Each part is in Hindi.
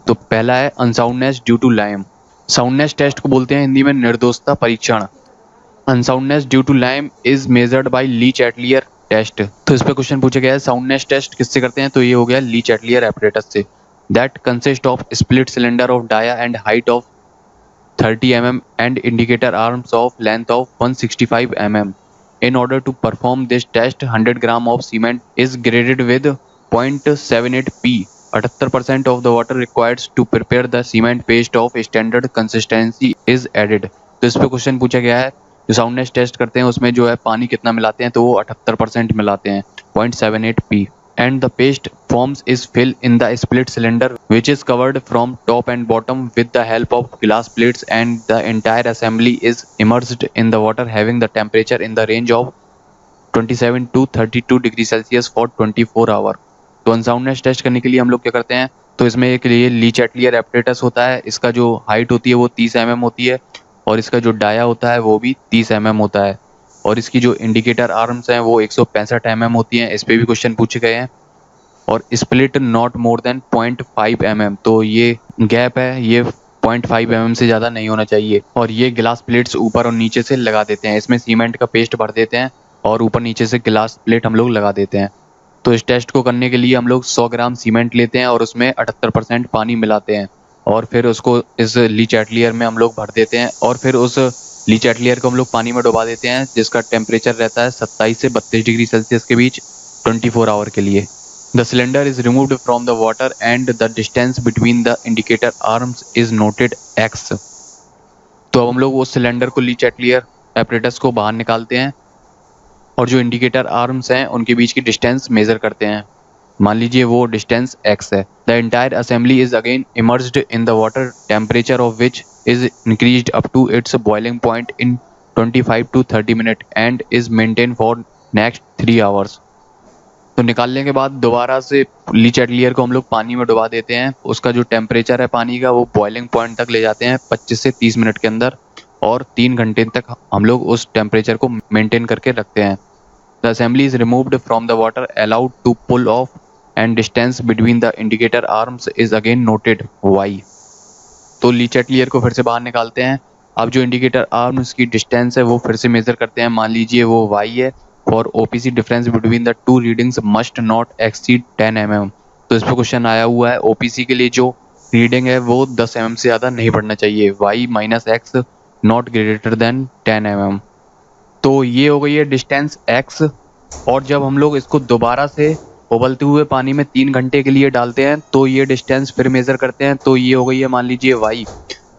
तो पहला है unsoundness due to lime. Soundness test को बोलते हैं हिंदी में निर्दोषता परीक्षण। Unsoundness due to lime is measured by Le Chatelier test. तो इस पे क्वेश्चन पूछा गया है साउंडनेस टेस्ट किससे करते हैं, तो ये हो गया ली चैटलियर एपरेटस से। That consist of split cylinder of dia and height of 30 mm and indicator arms of length of 165 mm. In order to perform this test, 100 gram of cement is graded with 0.78 p. 78% of the water required to prepare the cement paste of standard consistency is added. तो इस पे क्वेश्चन पूछा गया है जो साउंडनेस टेस्ट करते हैं उसमें जो है पानी कितना मिलाते हैं, तो वो 78% मिलाते हैं 0.78 p. And the paste forms is filled in the split cylinder which is covered from top and bottom with the help of glass plates, and the entire assembly is immersed in the water having the temperature in the range of 27 to 32 degree Celsius for 24 hour. तो अनसाउंडनेस टेस्ट करने के लिए हम लोग क्या करते हैं, तो इसमें एक ये ली चैटलियर एपरेटस होता है। इसका जो हाइट होती है वो 30 mm होती है और इसका जो डाया होता है वो भी 30 mm होता है और इसकी जो इंडिकेटर आर्म्स हैं वो 165 mm होती हैं। इस पे भी क्वेश्चन पूछे गए हैं। और split not more than 0.5 mm, तो ये गैप है ये 0.5 mm से ज़्यादा नहीं होना चाहिए। और ये ग्लास प्लेट्स ऊपर और नीचे से लगा देते हैं, इसमें सीमेंट का पेस्ट भर देते हैं और ऊपर नीचे से ग्लास प्लेट हम लोग लगा देते हैं। तो इस टेस्ट को करने के लिए हम लोग 100 ग्राम सीमेंट लेते हैं और उसमें 78% पानी मिलाते हैं और फिर उसको इस ली चैटलियर में हम लोग भर देते हैं और फिर उस ली चैटलियर को हम लोग पानी में डुबा देते हैं जिसका टेम्परेचर रहता है 27 से 32 डिग्री सेल्सियस के बीच 24 आवर के लिए। The cylinder is removed from the water and the distance between the indicator arms is noted x. तो अब हम लोग उस सिलेंडर को ली चैटलियर एपरेटस को बाहर निकालते हैं और जो इंडिकेटर आर्म्स हैं उनके बीच की डिस्टेंस मेजर करते हैं। मान लीजिए वो डिस्टेंस x है। The entire assembly is again immersed in the water, temperature of which is increased up to its boiling point in 25 to 30 minute and is maintain for next 3 hours. तो निकालने के बाद दोबारा से ली चैटलियर को हम लोग पानी में डुबा देते हैं। उसका जो टेम्परेचर है पानी का वो बॉइलिंग पॉइंट तक ले जाते हैं 25 से 30 मिनट के अंदर और 3 घंटे तक हम लोग उस टेम्परेचर को मेंटेन करके रखते हैं। The assembly is removed from the water, allowed to pull off and distance between the indicator arms is again noted y। तो ली चैटलियर को फिर से बाहर निकालते हैं। अब जो इंडिकेटर आर्म्स की डिस्टेंस है वो फिर से मेजर करते हैं। मान लीजिए वो y है। For OPC difference between the two readings must not exceed 10 mm। तो इस पर क्वेश्चन आया हुआ है OPC के लिए जो रीडिंग है वो 10 mm से ज़्यादा नहीं बढ़ना चाहिए। y minus x not greater than 10 mm। तो ये हो गई है डिस्टेंस x। और जब हम लोग इसको दोबारा से उबलते हुए पानी में 3 घंटे के लिए डालते हैं तो ये डिस्टेंस फिर मेज़र करते हैं, तो ये हो गई है मान लीजिए y।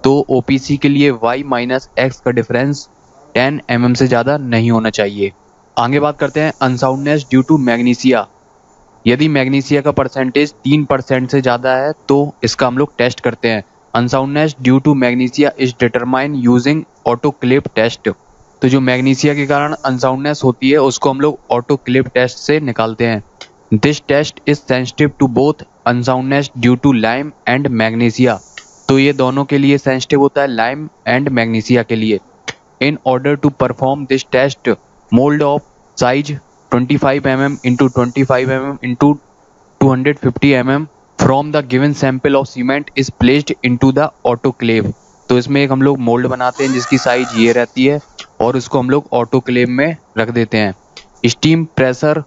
तो OPC के लिए y माइनस एक्स का डिफरेंस 10 mm से ज़्यादा नहीं होना चाहिए। आगे बात करते हैं अनसाउंडनेस ड्यू टू मैग्नीशिया। यदि मैग्नीशिया का परसेंटेज 3% से ज़्यादा है तो इसका हम लोग टेस्ट करते हैं। Unsoundness due to magnesia is determine using autoclave test. तो जो मैग्नीशिया के कारण अनसाउंडनेस होती है उसको हम लोग ऑटोक्लेव टेस्ट से निकालते हैं। This test is sensitive to both unsoundness due to lime and magnesia. तो ये दोनों के लिए सेंसिटिव होता है, लाइम एंड मैग्नीशिया के लिए। In order to perform this test, mold of size 25 mm into 25 mm into 250 mm from the given sample of cement is placed into the autoclave। तो इसमें एक हम लोग मोल्ड बनाते हैं जिसकी साइज ये रहती है और उसको हम लोग ऑटोक्लेव में रख देते हैं। Steam pressure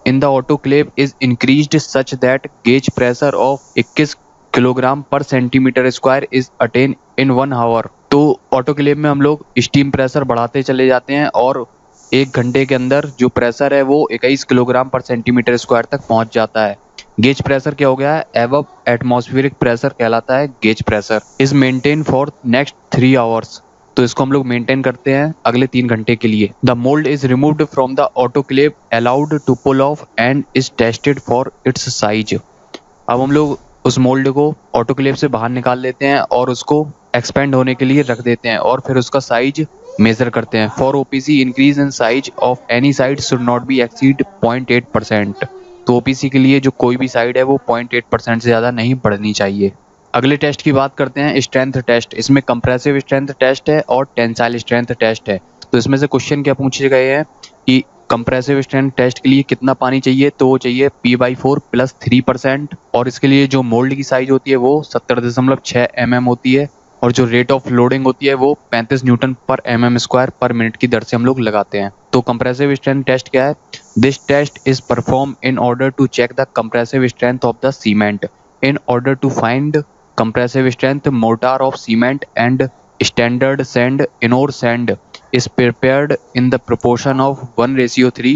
in the autoclave is increased such that gauge pressure of 21 kilogram per centimetre square is attain in 1 hour. तो ऑटोक्लेव में हम लोग स्टीम प्रेशर बढ़ाते चले जाते हैं और 1 घंटे के अंदर जो प्रेशर है वो 21 किलोग्राम पर सेंटीमीटर स्क्वायर तक पहुंच जाता है। गेज प्रेशर क्या हो गया है, एबव एटमॉस्फेरिक प्रेशर कहलाता है gauge pressure. Is maintain for next 3 hours. तो इसको हम लोग मेंटेन करते हैं अगले 3 घंटे के लिए। The mold is removed from the autoclave, allowed to pull off and is tested for its size. अब हम लोग उस मोल्ड को ऑटोक्लेव से बाहर निकाल लेते हैं और उसको एक्सपेंड होने के लिए रख देते हैं और फिर उसका साइज मेजर करते हैं। For OPC increase in size of any side should not be exceed 0.8%। तो OPC के लिए जो कोई भी साइड है वो 0.8% से ज़्यादा नहीं बढ़नी चाहिए। अगले टेस्ट की बात करते हैं स्ट्रेंथ टेस्ट। इसमें कंप्रेसिव स्ट्रेंथ टेस्ट है और टेंसाइल स्ट्रेंथ टेस्ट है। तो इसमें से क्वेश्चन क्या पूछे गए हैं कि कंप्रेसिव स्ट्रेंथ टेस्ट के लिए कितना पानी चाहिए, तो वो चाहिए P/4 + 3%। और इसके लिए जो मोल्ड की साइज होती है वो 70.6 mm होती है, और जो रेट ऑफ लोडिंग होती है वो 35 न्यूटन पर mm² पर मिनट की दर से हम लोग लगाते हैं। तो कंप्रेसिव स्ट्रेंथ टेस्ट क्या है? This test is perform in order to check the compressive strength of the cement in order to find compressive strength. Mortar of cement and standard sand. Inert sand is prepared in the proportion of 1:3.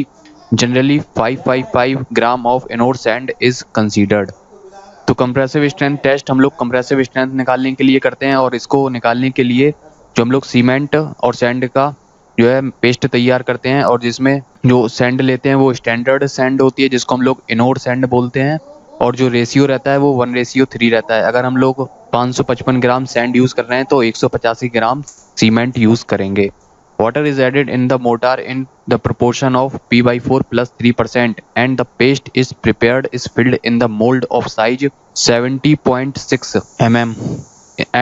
Generally 555 gram of inert sand is considered. तो कंप्रेसिव स्ट्रेंथ टेस्ट हम लोग कंप्रेसिव स्ट्रेंथ निकालने के लिए करते हैं, और इसको निकालने के लिए जो हम लोग सीमेंट और सैंड का जो है पेस्ट तैयार करते हैं, और जिसमें जो सैंड लेते हैं वो स्टैंडर्ड सैंड होती है जिसको हम लोग इनोर सैंड बोलते हैं, और जो रेशियो रहता है वो 1:3 रहता है। अगर हम लोग 555 ग्राम सैंड यूज कर रहे हैं तो 185 ग्राम सीमेंट यूज करेंगे। Water is added in the mortar in the proportion of P/4 + 3% and the paste is prepared is filled in the mold of size 70.6 mm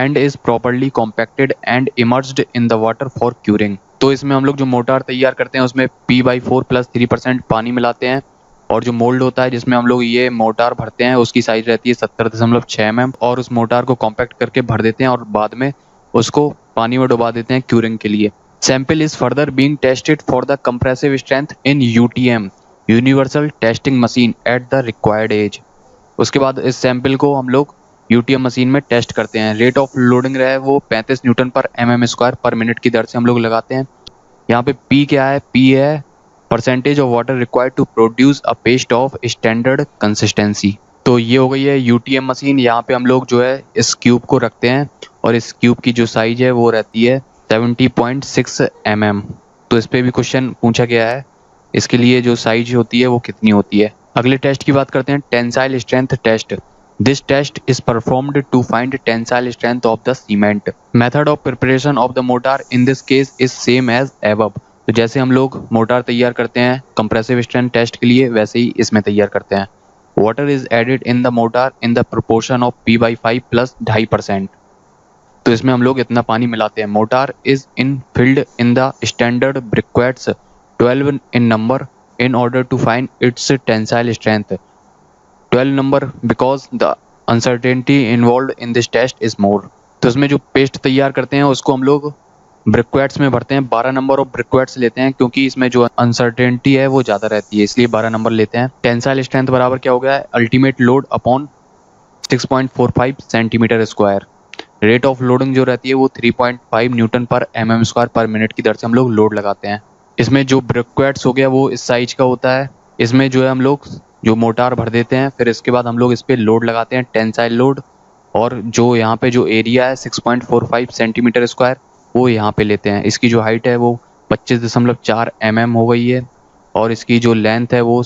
and is properly compacted and immersed in the water for curing। तो इसमें हम लोग जो मोटार तैयार करते हैं उसमें P/4 + 3% पानी मिलाते हैं, और जो मोल्ड होता है जिसमें हम लोग ये मोटार भरते हैं उसकी साइज रहती है 70.6 mm, और उस मोटार को कॉम्पैक्ट करके भर देते हैं और बाद में उसको पानी में डुबा देते हैं क्यूरिंग के लिए। Sample is further being tested for the compressive strength in UTM universal testing machine at the required age. उसके बाद इस सैंपल को हम लोग UTM मशीन में टेस्ट करते हैं। रेट ऑफ लोडिंग रहे वो 35 न्यूटन पर mm² पर मिनट की दर से हम लोग लगाते हैं। यहाँ पे P क्या है? P है percentage of water required to produce a paste of standard consistency. तो ये हो गई है UTM मशीन। यहाँ पे हम लोग जो है इस क्यूब को रखते हैं, और इस क्यूब की जो साइज है वो रहती है 70.6 mm। तो इस पे भी क्वेश्चन पूछा गया है, इसके लिए जो साइज होती है वो कितनी होती है। अगले टेस्ट की बात करते हैं, tensile strength test. This test is performed to find tensile strength of the cement. Method of preparation of the mortar in this case is same as above. तो जैसे हम लोग मोटार तैयार करते हैं कंप्रेसिव स्ट्रेंथ टेस्ट के लिए, वैसे ही इसमें तैयार करते हैं। Water is added in the mortar in the proportion of P/5 + 2.5%। तो इसमें हम लोग इतना पानी मिलाते हैं। Mortar is in filled in the standard briquettes 12 in number in order to find its tensile strength. 12 number because the uncertainty involve in this test is more. तो इसमें जो पेस्ट तैयार करते हैं उसको हम लोग ब्रिक्वेट्स में भरते हैं। 12 नंबर ऑफ ब्रिक्वेट्स लेते हैं क्योंकि इसमें जो अनसर्टेनिटी है वो ज़्यादा रहती है, इसलिए 12 नंबर लेते हैं। टेंसाइल स्ट्रेंथ बराबर क्या हो गया है? Ultimate load upon 6.45 cm²। Rate of loading जो रहती है वो 3.5 न्यूटन पर mm² पर मिनट की दर से हम लोग लोड लगाते हैं। इसमें जो ब्रिक्वेट्स हो गया वो इस साइज का होता है। इसमें जो है हम लोग जो मोटार भर देते हैं, फिर इसके बाद हम लोग इस पर लोड लगाते हैं, टेंसाइल लोड। और जो यहाँ पे जो एरिया है 6.45 cm² वो यहाँ पे लेते हैं। इसकी जो हाइट है वो 25.4 mm हो गई है, और इसकी जो लेंथ है वो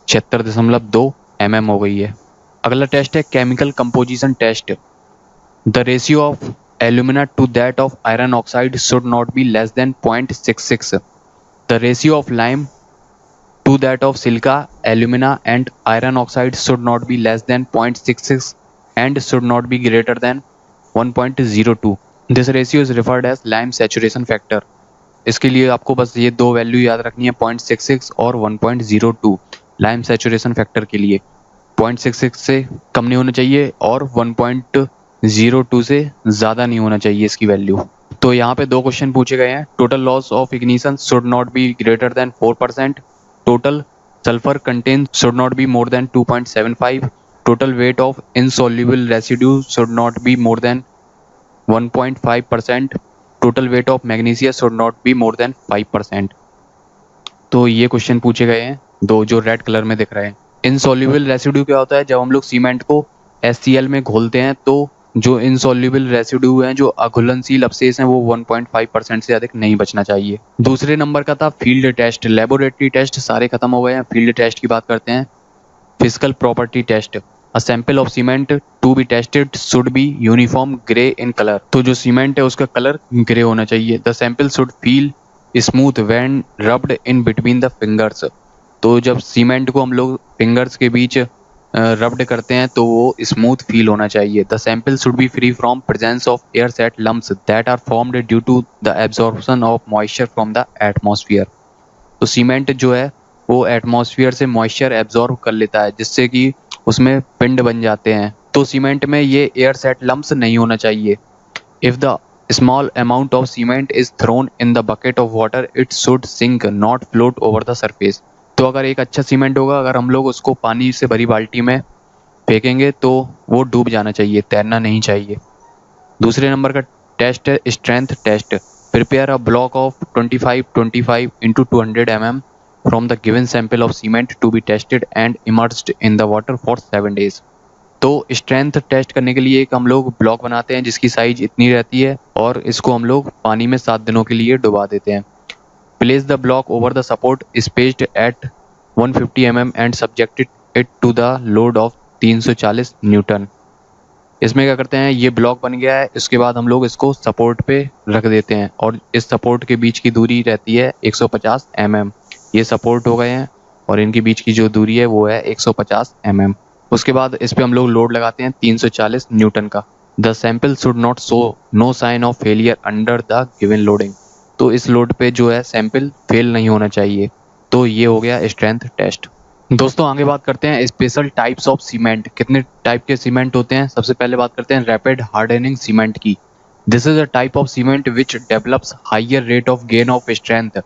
76.2 mm हो गई है। अगला टेस्ट है chemical composition test. The ratio of alumina to that of iron oxide should not be less than 0.66। The ratio of lime to that of silica, alumina and iron oxide should not be less than 0.66 and should not be greater than 1.02। This ratio is referred as lime saturation factor. इसके लिए आपको बस ये दो वैल्यू याद रखनी है, 0.66 और 1.02 लाइम सैचुरेशन फैक्टर के लिए। 0.66 से कम नहीं होना चाहिए और 1.02 से ज़्यादा नहीं होना चाहिए इसकी वैल्यू। तो यहाँ पे दो क्वेश्चन पूछे गए हैं। Total loss of ignition should not be greater then 4%। Total sulphur contain should not be more than 2.75। Total weight of insoluble residue should not be more than 1.5%। Total weight of magnesia should not be more than 5%। तो ये क्वेश्चन पूछे गए हैं दो, जो रेड कलर में दिख रहे हैं। इनसॉल्युबल रेसिड्यू क्या होता है? जब हम लोग सीमेंट को HCl में घोलते हैं तो जो इनसॉल्युबल रेसिड्यू हैं, जो अघुलनशील अवशेष हैं, वो 1.5% से अधिक नहीं बचना चाहिए। दूसरे नंबर का था फील्ड टेस्ट। लेबोरेटरी टेस्ट सारे खत्म हो गए हैं, फील्ड टेस्ट की बात करते हैं। Physical property test. A sample of cement to be tested should be uniform grey in color। तो जो सीमेंट है उसका कलर ग्रे होना चाहिए। The sample should feel smooth when rubbed in between the fingers। तो जब सीमेंट को हम लोग फिंगर्स के बीच रब्ड करते हैं तो वो स्मूथ फील होना चाहिए। The sample should be free from presence of air set lumps that are formed due to the absorption of moisture from the atmosphere। तो सीमेंट जो है वो एटमॉस्फेयर से मॉइस्चर एब्जॉर्ब कर लेता है, जिससे कि उसमें पिंड बन जाते हैं। तो सीमेंट में ये एयर सेट लम्प्स नहीं होना चाहिए। If the small amount of cement is thrown in the bucket of water, it should sink not float over the surface. तो अगर एक अच्छा सीमेंट होगा, अगर हम लोग उसको पानी से भरी बाल्टी में फेंकेंगे तो वो डूब जाना चाहिए, तैरना नहीं चाहिए। दूसरे नंबर का टेस्ट है strength test. Prepare a block of 25 into 200 mm from the given sample of cement to be tested and immersed in the water for 7 days। तो स्ट्रेंथ टेस्ट करने के लिए एक हम लोग ब्लॉक बनाते हैं जिसकी साइज इतनी रहती है, और इसको हम लोग पानी में 7 दिनों के लिए डुबा देते हैं। Place the block over the support spaced at 150 mm and subjected it to the load of 340 newton. इसमें क्या करते हैं, ये ब्लॉक बन गया है, इसके बाद हम लोग इसको सपोर्ट पे रख देते हैं और इस सपोर्ट के बीच की दूरी रहती है 150 mm। ये सपोर्ट हो गए हैं और इनके बीच की जो दूरी है वो है 150 mm। उसके बाद इस पे हम लोग लोड लगाते हैं 340 न्यूटन का। The sample should not show no sign of failure under the given loading. तो इस लोड पे जो है सैंपल फेल नहीं होना चाहिए। तो ये हो गया स्ट्रेंथ टेस्ट। दोस्तों आगे बात करते हैं स्पेशल टाइप्स ऑफ सीमेंट। कितने टाइप के सीमेंट होते हैं, सबसे पहले बात करते हैं रैपिड हार्डनिंग सीमेंट की। This is a type of cement which develops higher rate of gain of strength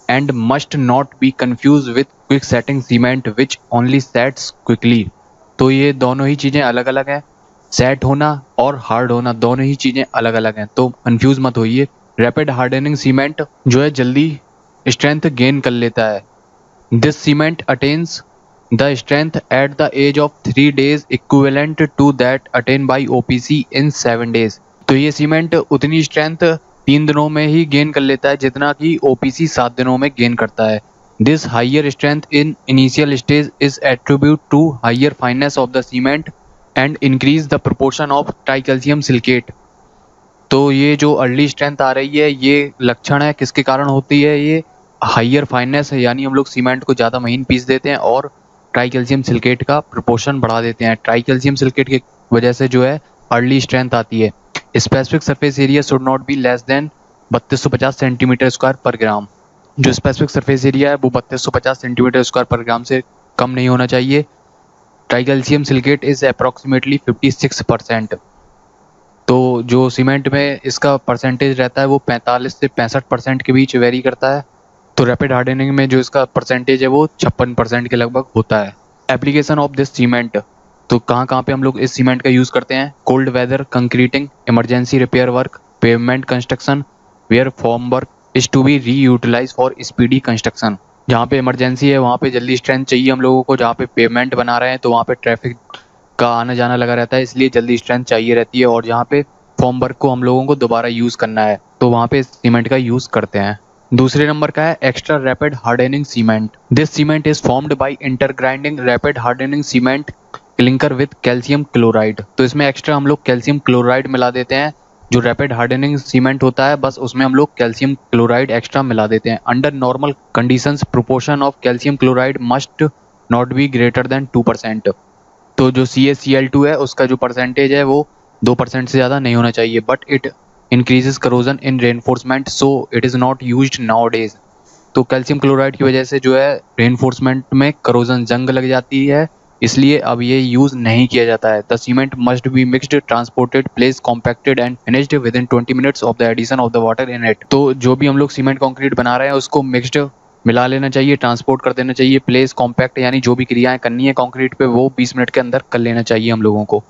and must not be confuse with quick setting cement which only sets quickly. तो ये दोनों ही चीज़ें अलग अलग हैं, सेट होना और हार्ड होना दोनों ही चीज़ें अलग अलग हैं, तो कंफ्यूज मत होइए। रैपिड हार्डनिंग सीमेंट जो है जल्दी स्ट्रेंथ गेन कर लेता है। This cement attains the strength at the age of 3 days equivalent to that attain by OPC in 7 days। तो ये सीमेंट उतनी स्ट्रेंथ 3 दिनों में ही गेन कर लेता है जितना कि OPC 7 दिनों में गेन करता है। This higher strength in initial stage is attribute to higher fineness of the cement and increase the proportion of tricalcium silicate. तो ये जो अर्ली स्ट्रेंथ आ रही है ये लक्षण है किसके कारण होती है, ये हायर फाइननेस है, यानी हम लोग सीमेंट को ज़्यादा महीन पीस देते हैं और ट्राइकैल्शियम सिलिकेट का प्रोपोर्शन बढ़ा देते हैं। ट्राइकैल्शियम सिलिकेट की वजह से जो है अर्ली स्ट्रेंथ आती है। Specific surface area should not be less then 3250 centimetre square पर ग्राम। जो स्पेसिफिक सरफेस एरिया है वो 3250 सेंटीमीटर स्क्वायर पर ग्राम से कम नहीं होना चाहिए। Tricalcium silicate is approximately 56%। तो जो सीमेंट में इसका परसेंटेज रहता है वो 45 से 65% के बीच वेरी करता है। तो रैपिड हार्डनिंग में जो इसका परसेंटेज है वो 56% के लगभग होता है। एप्लीकेशन ऑफ दिस सीमेंट, तो कहाँ कहाँ पे हम लोग इस सीमेंट का यूज़ करते हैं, cold weather concreting, emergency repair work, pavement construction, where form work is to be reutilize for speedy construction. जहाँ पे इमरजेंसी है वहाँ पे जल्दी स्ट्रेंथ चाहिए हम लोगों को, जहाँ पे पेवमेंट बना रहे हैं तो वहाँ पे ट्रैफिक का आना जाना लगा रहता है, इसलिए जल्दी स्ट्रेंथ चाहिए रहती है, और जहाँ पे फॉर्म वर्क को हम लोगों को दोबारा यूज़ करना है तो वहाँ पे सीमेंट का यूज़ करते हैं। दूसरे नंबर का है extra rapid hardening cement. This cement is formed by intergrinding rapid hardening cement clinker with calcium chloride. तो इसमें एक्स्ट्रा हम लोग कैल्शियम क्लोराइड मिला देते हैं। जो रैपिड हार्डनिंग सीमेंट होता है बस उसमें हम लोग कैल्शियम क्लोराइड एक्स्ट्रा मिला देते हैं। Under normal conditions proportion of calcium chloride must not be greater then 2%। तो जो CaCl2 है उसका जो परसेंटेज है वो 2% से ज़्यादा नहीं होना चाहिए, but it increases corrosion in reinforcement so it is not used now days. तो कैल्शियम क्लोराइड की वजह से जो है रेनफोर्समेंट में करोजन जंग लग जाती है, इसलिए अब ये यूज़ नहीं किया जाता है। The cement must be mixed, transported, place compacted and finished within 20 minutes of the addition of the water in it. तो जो भी हम लोग सीमेंट कॉन्क्रीट बना रहे हैं उसको मिक्सड मिला लेना चाहिए, ट्रांसपोर्ट कर देना चाहिए, प्लेस कॉम्पैक्ट यानी जो भी क्रियाएं करनी है कॉन्क्रीट पे वो 20 मिनट के अंदर कर लेना चाहिए हम लोगों को।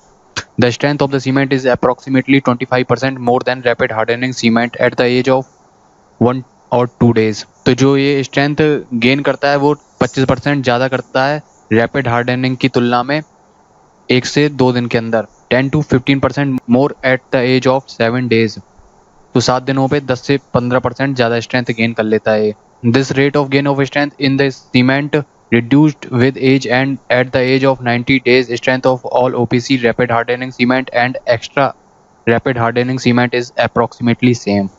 The strength of the cement is approximately 25% more than rapid hardening cement at the age of 1 or 2 days। तो जो ये स्ट्रेंथ गेन करता है वो 25% ज़्यादा करता है रैपिड हार्डनिंग की तुलना में 1 से 2 दिन के अंदर। 10 to 15% more at the age of 7 days। तो 7 दिनों पे 10 से 15% ज़्यादा स्ट्रेंथ गेन कर लेता है। This rate of gain of strength in the cement reduced with age and at the age of 90 days strength of all OPC rapid hardening cement and extra rapid hardening cement is approximately same।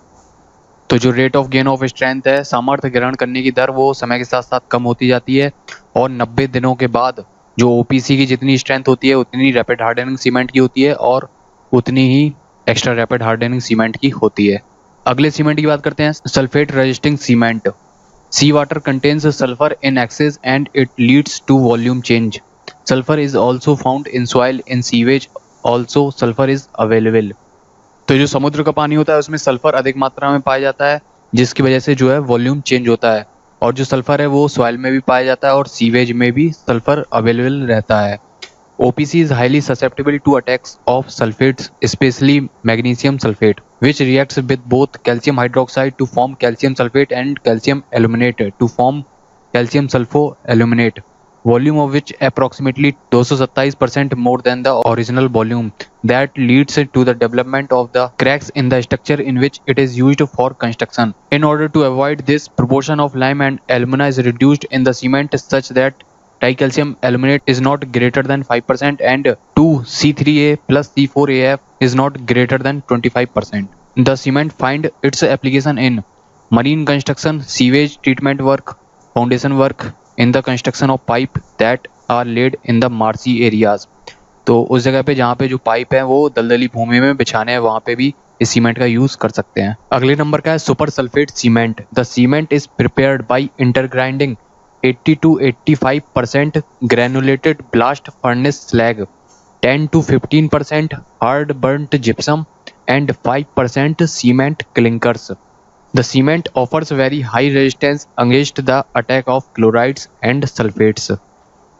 तो जो rate of gain of strength है, सामर्थ्य ग्रहण करने की दर, वो समय के साथ साथ कम होती जाती है और 90 दिनों के बाद जो OPC की जितनी स्ट्रेंथ होती है उतनी रैपिड हार्डनिंग सीमेंट की होती है और उतनी ही एक्स्ट्रा रैपिड हार्डनिंग सीमेंट की होती है। अगले सीमेंट की बात करते हैं sulphate resisting cement. Sea water contains sulfur in excess and it leads to volume change. Sulfur is also found in soil, in sewage also sulfur is available. तो जो समुद्र का पानी होता है उसमें सल्फर अधिक मात्रा में पाया जाता है, जिसकी वजह से जो है वॉल्यूम चेंज होता है, और जो सल्फर है वो सॉइल में भी पाया जाता है और सीवेज में भी सल्फर अवेलेबल रहता है. OPC is highly susceptible to attacks of sulfates, especially magnesium sulfate, which reacts with both calcium hydroxide to form calcium sulfate and calcium aluminate to form calcium sulfoaluminate, volume of which approximately 227% more than the original volume. That leads to the development of the cracks in the structure in which it is used for construction. In order to avoid this, proportion of lime and alumina is reduced in the cement such that dicalcium aluminate is not greater than 5% and 2C3A plus C4AF is not greater than 25%. The cement find its application in marine construction, sewage treatment work, foundation work, in the construction of pipe that are laid in the marshy areas. तो उस जगह पे जहाँ पे जो पाइप है वो दलदली भूमि में बिछाने हैं वहाँ पे भी इस सीमेंट का यूज कर सकते हैं. अगले नंबर का है super sulphate cement. The cement is prepared by intergrinding 80 to 85% granulated blast furnace slag, 10 to 15% hard burnt gypsum, and 5% cement clinkers. The cement offers very high resistance against the attack of chlorides and sulfates.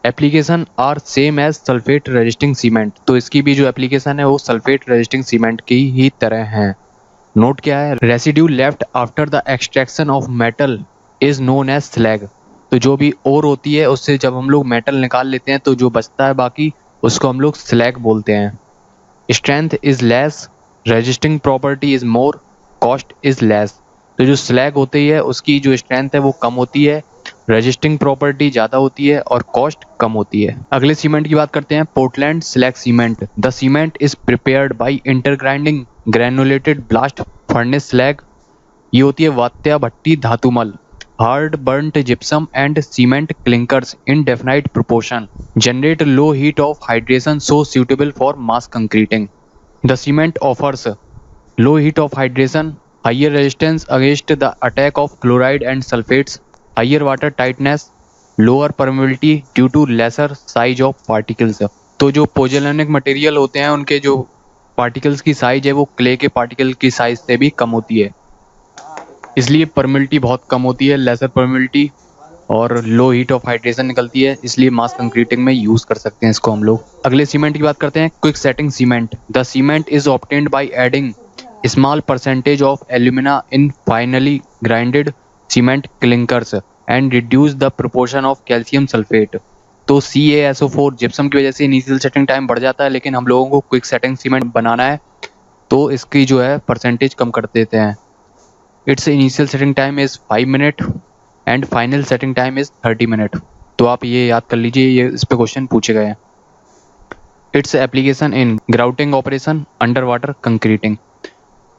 Application are same as sulfate resisting cement. तो इसकी भी जो एप्लीकेशन है वो सल्फेट रेजिस्टिंग सीमेंट की ही तरह है. नोट क्या है? Residue left after the extraction of metal is known as slag. तो जो भी ओर होती है उससे जब हम लोग मेटल निकाल लेते हैं तो जो बचता है बाकी उसको हम लोग स्लैग बोलते हैं. Strength is less, resisting property is more, cost is less. तो जो स्लैग होती है उसकी जो स्ट्रेंथ है वो कम होती है, रेजिस्टिंग प्रॉपर्टी ज़्यादा होती है और कॉस्ट कम होती है. अगले सीमेंट की बात करते हैं, Portland slag cement. The cement is prepared by intergrinding granulated blast furnace slag. ये होती है वात्या भट्टी धातुमल, hard burnt gypsum and cement clinkers in definite proportion, generate low heat of hydration so suitable for mass concreting. The cement offers low heat of hydration, higher resistance against the attack of chloride and sulfates, higher water tightness, lower permeability due to lesser size of particles. तो जो पोजेलेनिक मटेरियल होते हैं उनके जो पार्टिकल्स की साइज है वो क्ले के पार्टिकल की साइज से भी कम होती है, इसलिए परमिलिटी बहुत कम होती है, लेसर परमिलिटी, और लो हीट ऑफ हाइड्रेशन निकलती है, इसलिए मास कंक्रीटिंग में यूज कर सकते हैं इसको हम लोग. अगले सीमेंट की बात करते हैं, quick setting cement. The cement is obtained by adding small percentage of alumina in finally grinded cement clinkers and reduce the proportion of calcium sulphate. तो CaSO4 जिप्सम की वजह से इनिशियल सेटिंग टाइम बढ़ जाता है, लेकिन हम लोगों को क्विक सेटिंग सीमेंट बनाना है तो इसकी जो है परसेंटेज कम कर देते हैं. Its initial setting time is 5 minute and final setting time is 30 minute. तो आप ये याद कर लीजिए, ये इस पे क्वेश्चन पूछे गए हैं. Its application in grouting operation, underwater concreting.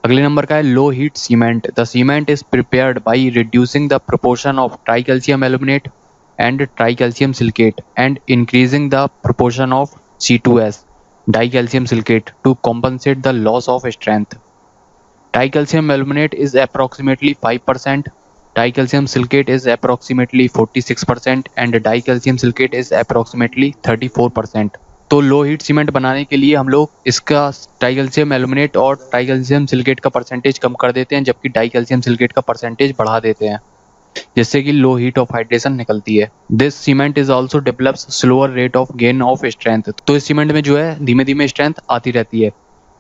अगले नंबर का है low heat cement. The cement is prepared by reducing the proportion of tricalcium aluminate and tricalcium silicate and increasing the proportion of C2S dicalcium silicate to compensate the loss of strength. Dicalcium aluminate is approximately 5%, dicalcium silicate is approximately 46% and dicalcium silicate is approximately 34%. तो लो हीट सीमेंट बनाने के लिए हम लोग इसका डाइकैल्शियम एल्यूमिनेट और डाइकैल्शियम सिलिकेट का परसेंटेज कम कर देते हैं, जबकि डाइकैल्शियम सिलिकेट का परसेंटेज बढ़ा देते हैं, जिससे कि लो हीट ऑफ हाइड्रेशन निकलती है. This cement is also develops slower rate of gain of strength. तो इस सीमेंट में जो है धीमे धीमे स्ट्रेंथ आती रहती है.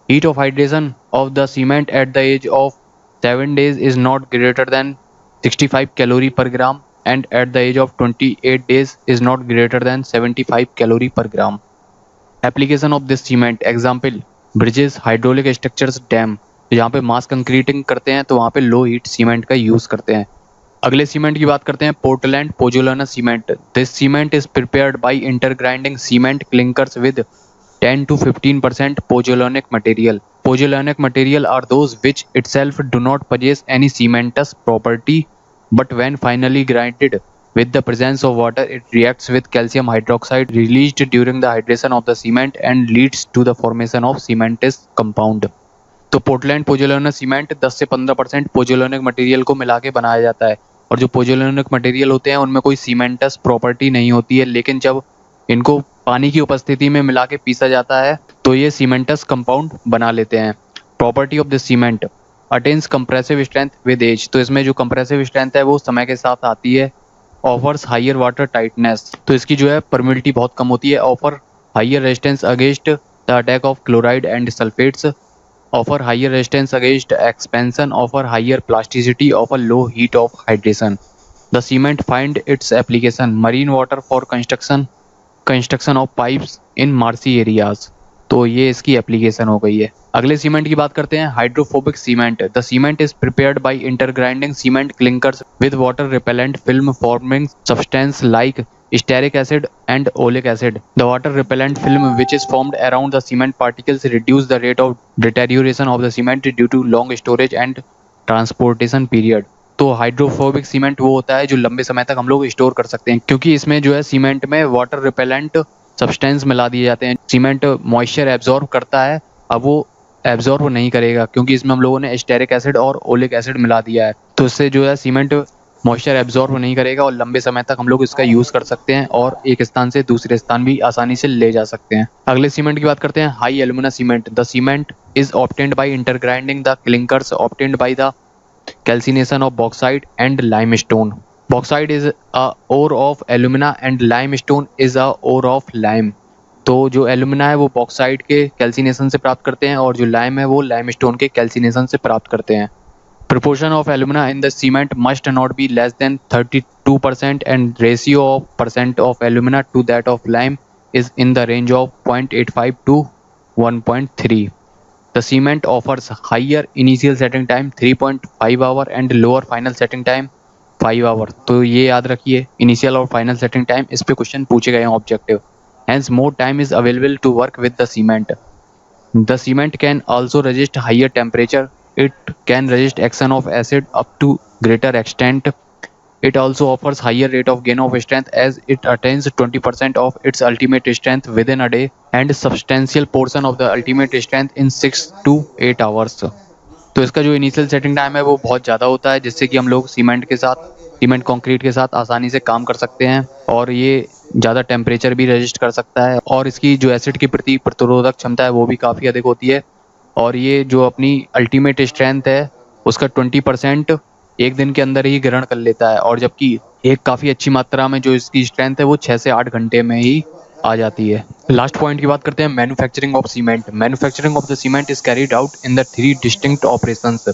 Heat of hydration of the cement at the age of 7 days is not greater than 65 calorie per gram and at the age of 28 days is not greater than 75 calorie per gram. Application of this cement, example bridges, hydraulic structures, dam. जहाँ पे मास कंक्रीटिंग करते हैं तो वहाँ पे लो हीट सीमेंट का यूज करते हैं. अगले सीमेंट की बात करते हैं, Portland pozzolana cement. This cement is prepared by intergrinding cement clinkers with 10 to 15% pozzolanic material. Pozzolanic material are those which itself do not possess any cementous property, but when finally grinded with the presence of water, it reacts with calcium hydroxide released during the hydration of the cement and leads to the formation of cementous compound. तो पोर्टलैंड पोजोलाना सीमेंट 10 से 15% पोजोलानिक मटेरियल को मिला के बनाया जाता है. और जो पोज़ोलैनिक मटेरियल होते हैं उनमें कोई सीमेंटस प्रॉपर्टी नहीं होती है, लेकिन जब इनको पानी की उपस्थिति में मिला के पीसा जाता है तो ये सीमेंटस कंपाउंड बना लेते हैं। Property of the cement attains compressive strength with age, तो इसमें जो कंप्रेसिव स्ट्रेंथ है वो समय के साथ आती है। ऑफर्स हायर वाटर टाइटनेस, तो इसकी जो है परमिलिटी बहुत कम होती है। Offer higher resistance against the attack of chloride and sulphates, offer higher resistance against expansion, offer higher plasticity, offer low heat of hydration. The cement find its application marine water for construction of pipes in marshy areas, तो ये इसकी एप्लीकेशन हो गई है। अगले सीमेंट की बात करते हैं, hydrophobic cement. The cement is prepared by intergrinding cement clinkers with water repellent film forming substance like stearic acid and oleic acid. The water repellent film which is formed around the cement particles reduce the rate of deterioration of the cement due to long storage and transportation period. तो हाइड्रोफोबिक सीमेंट वो होता है जो लंबे समय तक हम लोग स्टोर कर सकते हैं, क्योंकि इसमें जो है सीमेंट में वाटर रिपेलेंट सब्सटेंस मिला दिए जाते हैं। सीमेंट मॉइस्चर एब्जॉर्ब करता है, अब वो एब्जॉर्ब नहीं करेगा क्योंकि इसमें हम लोगों ने स्टेरिक एसिड और ओलिक एसिड मिला दिया है, तो इससे जो है सीमेंट मॉइस्चर एब्जॉर्ब नहीं करेगा और लंबे समय तक हम लोग इसका यूज़ कर सकते हैं और एक स्थान से दूसरे स्थान भी आसानी से ले जा सकते हैं। अगले सीमेंट की बात करते हैं, high alumina cement. The cement is obtained by intergrinding the clinkers obtained by the calcination of bauxite and limestone. Bauxite is a ore of alumina and limestone is a ore of lime. तो जो एल्यूमिना है वो बॉक्साइट के कैल्सिनेशन से प्राप्त करते हैं और जो लाइम है वो लाइमस्टोन के कैल्सिनेशन से प्राप्त करते हैं। Proportion of alumina in the cement must not be less than 32% and ratio of percent of alumina to that of lime is in the range of 0.85 to 1.3. The cement offers higher initial setting time 3.5 hour and lower final setting time 5 hour. तो ये याद रखिए, initial और final setting time इस पे क्वेश्चन पूछे गए हैं objective. Hence more time is available to work with the cement. The cement can also resist higher temperature. It can resist action of acid up to greater extent. It also offers higher rate of gain of strength as it attains 20% of its ultimate strength within a day and substantial portion of the ultimate strength in 6 to 8 hours. तो इसका जो इनिशियल सेटिंग टाइम है वो बहुत ज़्यादा होता है, जिससे कि हम लोग सीमेंट कंक्रीट के साथ आसानी से काम कर सकते हैं और ये ज़्यादा टेम्परेचर भी रजिस्ट कर सकता है और इसकी जो एसिड की प्रति प्रतिरोधक क्षमता है वो भी काफ़ी अधिक होती है और ये जो अपनी अल्टीमेट स्ट्रेंथ है उसका 20% एक दिन के अंदर ही ग्रहण कर लेता है और जबकि एक काफ़ी अच्छी मात्रा में जो इसकी स्ट्रेंथ है वो 6 से 8 घंटे में ही आ जाती है। लास्ट पॉइंट की बात करते हैं, manufacturing of cement. Manufacturing of the cement is carried out in the 3 distinct operations.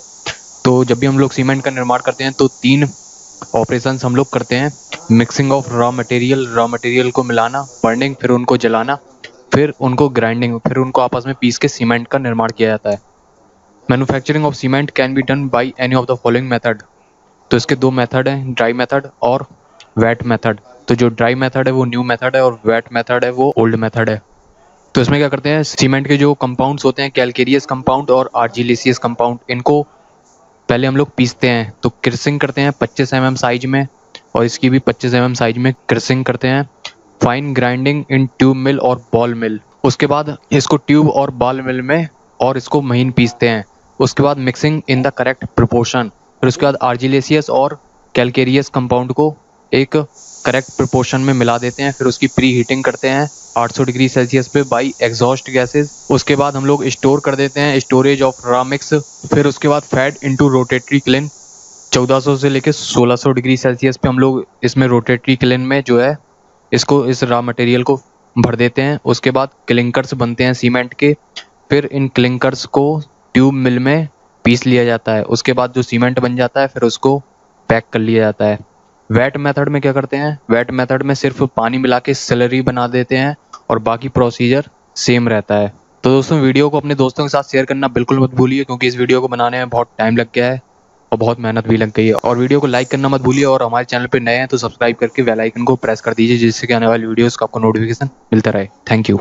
तो जब भी हम लोग सीमेंट का निर्माण करते हैं तो 3 ऑपरेशंस हम लोग करते हैं। मिक्सिंग ऑफ रॉ मटेरियल को मिलाना, बर्निंग फिर उनको जलाना, फिर उनको ग्राइंडिंग फिर उनको आपस में पीस के सीमेंट का निर्माण किया जाता है। Manufacturing of cement can be done by any of the following method. तो इसके 2 मेथड हैं, ड्राई मेथड और वेट मेथड। तो जो ड्राई मेथड है वो न्यू मेथड है और वेट मेथड है वो ओल्ड मेथड है। तो इसमें क्या करते हैं, सीमेंट के जो कंपाउंड्स होते हैं कैल्केरियस कंपाउंड और आर्जिलेसियस कंपाउंड, इनको पहले हम लोग पीसते हैं। तो क्रिसिंग करते हैं 25 mm साइज में और इसकी भी 25 mm साइज में क्रिसिंग करते हैं। फाइन ग्राइंडिंग इन ट्यूब मिल और बॉल मिल, उसके बाद इसको ट्यूब और बॉल मिल में और इसको महीन पीसते हैं। उसके बाद mixing in the correct proportion, फिर उसके बाद आर्जिलेसियस और कैल्केरियस कंपाउंड को एक करेक्ट प्रोपोर्शन में मिला देते हैं। फिर उसकी प्री हीटिंग करते हैं 800 डिग्री सेल्सियस पे बाई एग्जॉस्ट गैसेज। उसके बाद हम लोग स्टोर कर देते हैं, स्टोरेज ऑफ रॉ मिक्स। फिर उसके बाद फैड इनटू रोटेटरी क्लिन 1400 से लेकर 1600 डिग्री सेल्सियस पे हम लोग इसमें रोटेटरी क्लिन में जो है इसको इस रॉ मटेरियल को भर देते हैं। उसके बाद क्लिंकर्स बनते हैं सीमेंट के, फिर इन क्लिंकर्स को ट्यूब मिल में पीस लिया जाता है। उसके बाद जो सीमेंट बन जाता है फिर उसको पैक कर लिया जाता है। वेट मेथड में क्या करते हैं, वेट मेथड में सिर्फ पानी मिला के स्लरी बना देते हैं और बाकी प्रोसीजर सेम रहता है। तो दोस्तों वीडियो को अपने दोस्तों के साथ शेयर करना बिल्कुल मत भूलिए, क्योंकि इस वीडियो को बनाने में बहुत टाइम लग गया है और बहुत मेहनत भी लग गई है। और वीडियो को लाइक करना मत भूलिए और हमारे चैनल पे नए हैं तो सब्सक्राइब करके बेल आइकन को प्रेस कर दीजिए, जिससे कि आने वाली वीडियोस का आपको नोटिफिकेशन मिलता रहे। Thank you.